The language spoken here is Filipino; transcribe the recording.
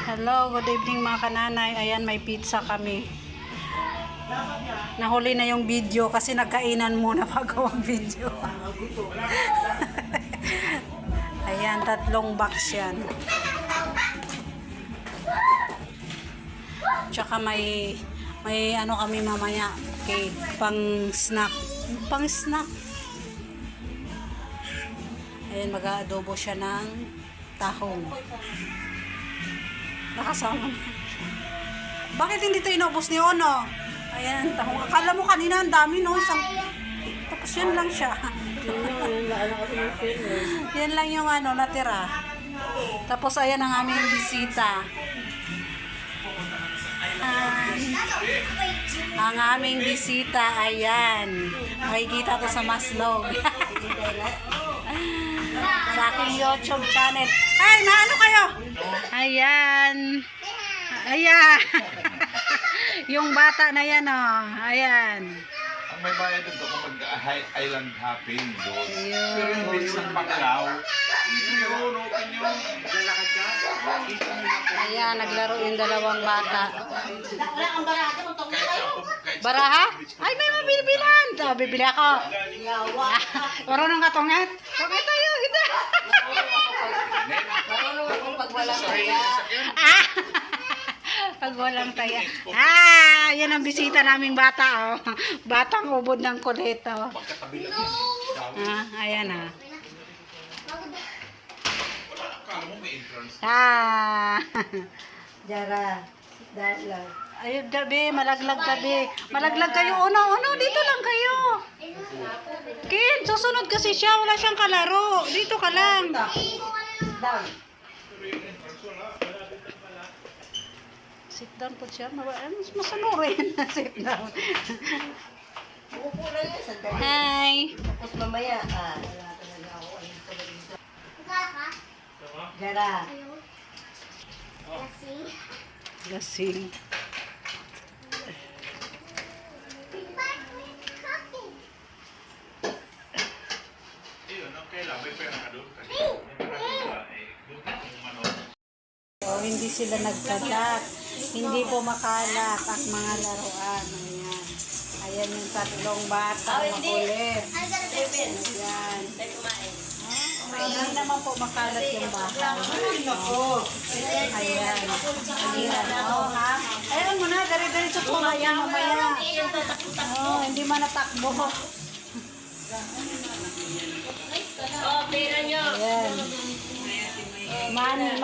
Hello, good evening mga kananay. Ayan, may pizza kami. Nahuli na yung video kasi nagkainan muna bago ang video. Ayan, 3 box yan. Tsaka may ano kami mamaya, okay, pang snack. Ayan, mag-aadobo siya ng tahong. Nakasama. Bakit hindi ito inubos ni Ono? Ayan, tahong. Akala mo kanina ang dami, no? Tapos yan lang siya. Yan lang yung ano, natira. Tapos ayan ang aming bisita. Ang aming bisita, ayan. Makikita to sa Maslog. Sa aking YouTube channel. Ay, maano kayo? Ayan. Ayan. Yung bata na yan, oh. Ayan. Ang may bayad doon kung mag-island hopping doon. Ayun. Pero yung bilis ng Pacquiao, ito yun, open yun. Lalakad ka? Ayan, naglaro yung 2 bata. Baraha? Ay, may mabilbilan. So, bibili ako. Marunong ka tungat? Tungat tayo. Ito. Marunong akong pag walang kaya. Pag walang taya. Yan ang bisita naming bata, oh. Batang ubod ng kulit, oh. Pagkatabi lang yun. Ayan, ha. Akala mo may entrance. Jara. Dala. Ayun, gabi, malaglag gabi. Malaglag kayo, Ono, dito lang kayo. Kin, susunod kasi siya, wala siyang kalaro. Dito ka lang. Down. Sit down po siya. Masunurin. Sit down. Upo lang yan, sandali. Hi. Tapos mamaya, Jara. Lasing. Ayun, okay lang. May pera ka doon. Kasi may pera ka doon yung manok. Hindi sila nagkagat. Hindi po makalat ang mga laruan. Ayan. Ayan yung 3 bata. Makulit. Ayan. Hindi naman po makalat yung bahay. Ayan. Ayan. Ayan mo na. Dari-diretso po kaya mamaya. Hindi man natakbo. Ayan. Money.